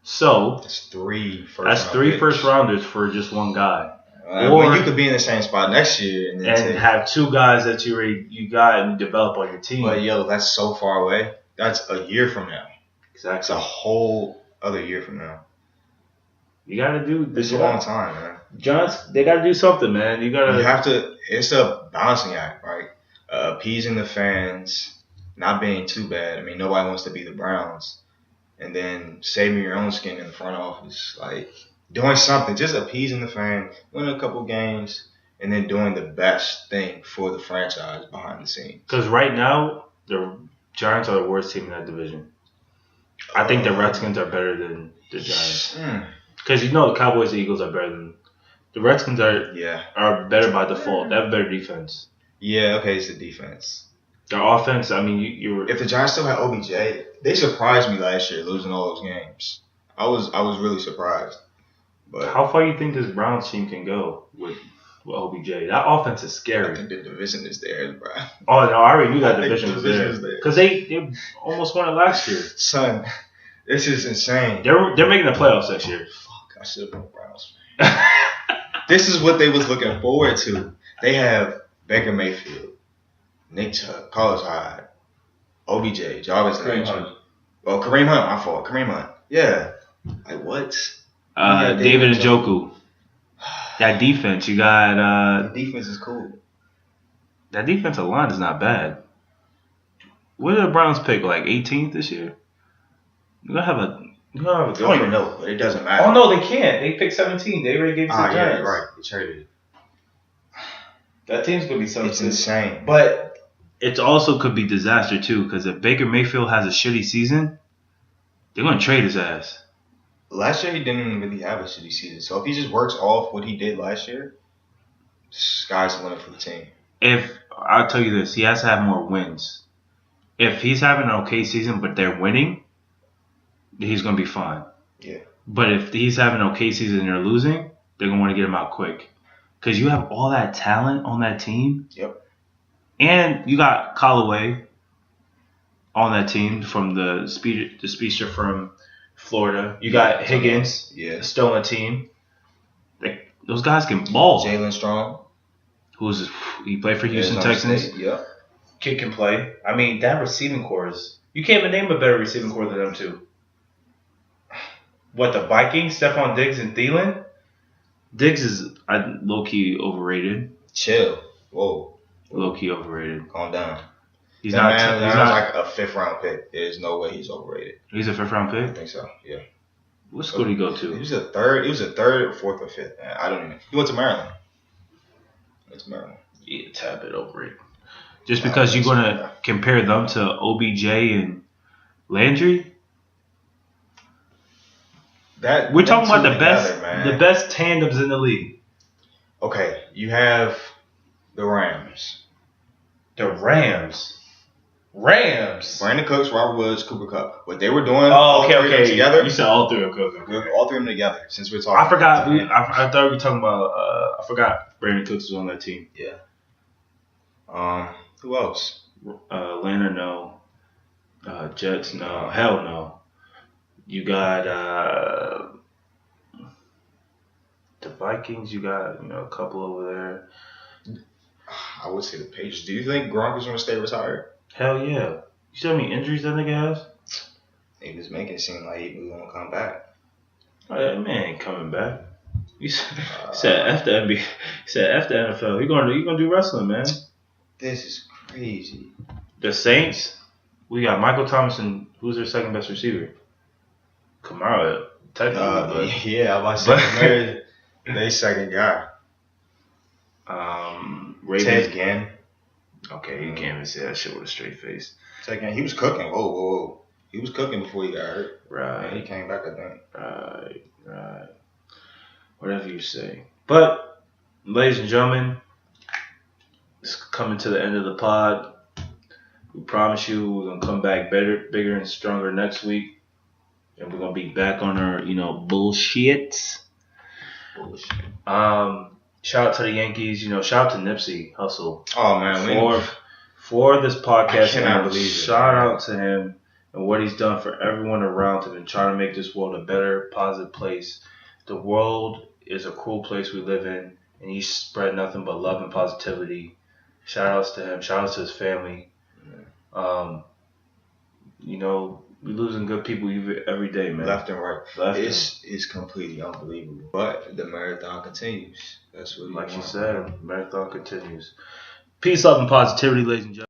So that's 3 first rounders for just one guy. Or you could be in the same spot next year and have 2 guys that you got and develop on your team. But yo, that's so far away. That's a year from now. Exactly. It's a whole other year from now. You gotta do this. It's a long time, man. Giants, they gotta do something, man. You have to. It's a balancing act, right? Appeasing the fans, not being too bad. I mean, nobody wants to be the Browns. And then saving your own skin in the front office, like doing something, just appeasing the fan, winning a couple games, and then doing the best thing for the franchise behind the scenes. Because right now, the Giants are the worst team in that division. I think the Redskins are better than the Giants. Because the Cowboys and Eagles are better than the Redskins are better by default. They have better defense. Yeah, okay, it's the defense. Their offense, I mean, if the Giants still had OBJ, they surprised me last year losing all those games. I was really surprised. But how far do you think this Browns team can go with OBJ? That offense is scary. I think the division is there, bro. Oh no, I already knew that division was there because they almost won it last year. Son, this is insane. They're making the playoffs next year. Fuck, I should have been a Browns fan. This is what they was looking forward to. They have Baker Mayfield, Nick Chubb, Carlos Hyde, OBJ, Jarvis Landry. Oh, Kareem Hunt, my fault. Kareem Hunt. Yeah. Like, what? David Njoku. That defense, you got. The defense is cool. That defensive line is not bad. What did the Browns pick? Like 18th this year? You're gonna have a. I don't even know, but it doesn't matter. Oh no, they can't. They picked 17. They already gave it to the Giants. Yeah, right. They traded. That team's gonna be something. It's insane, but it also could be disaster too. Because if Baker Mayfield has a shitty season, they're gonna trade his ass. Last year he didn't really have a shitty season, so if he just works off what he did last year, sky's the limit for the team. If I'll tell you this, he has to have more wins. If he's having an okay season but they're winning, he's gonna be fine. Yeah. But if he's having an okay season and they're losing, they're gonna want to get him out quick. Because you have all that talent on that team. Yep. And you got Callaway on that team from the speedster from Florida. You got Higgins still on the team. Those guys can ball. Jalen Strong. He played for Houston Texans. Yep. Kid can play. I mean, that receiving core is... You can't even name a better receiving core than them two. What, the Vikings? Stephon Diggs and Thielen? Diggs is low-key overrated. Chill. Whoa. Low-key overrated. Calm down. He's not like a 5th-round pick. There's no way he's overrated. He's a 5th-round pick? I think so, yeah. What school did he go to? He was a third or fourth or fifth. I don't even. He went to Maryland. Yeah, a tad bit overrated. Just because you're going to compare them to OBJ and Landry? We're talking about the best tandems in the league. Okay, you have the Rams. The Rams. Brandon Cooks, Robert Woods, Cooper Kupp. What they were doing. Okay. Together. You said all three of them. All three of them together. Since we're talking. I forgot. I thought we were talking about. I forgot Brandon Cooks was on that team. Yeah. Who else? Atlanta, no. Jets, no. Hell no. You got the Vikings. You got a couple over there. I would say the Patriots. Do you think Gronk is going to stay retired? Hell yeah. You see how many injuries that nigga has? He was making it seem like he was going to come back. Oh, that man ain't coming back. He said F the NBA. He said F the NFL. He gonna do wrestling, man. This is crazy. The Saints, we got Michael Thomas and who's their second best receiver? Kamara, technically. Yeah, I'm about to say they second guy. Ted Ginn. Okay, you can't even say that shit with a straight face. Ted Ginn, he was cooking. Whoa. He was cooking before he got hurt. Right. And he came back, I think. Right. Whatever you say. But, ladies and gentlemen, it's coming to the end of the pod. We promise you we're going to come back better, bigger, and stronger next week. And we're going to be back on our, bullshit. Shout out to the Yankees. Shout out to Nipsey Hussle. Oh, man. For this podcast. I cannot believe it. Shout out to him and what he's done for everyone around him and trying to make this world a better, positive place. The world is a cruel place we live in, and he spread nothing but love and positivity. Shout outs to him. Shout outs to his family. We're losing good people every day, man. Left and right. It's completely unbelievable. But the marathon continues. That's what you said, marathon continues. Peace, love, and positivity, ladies and gentlemen.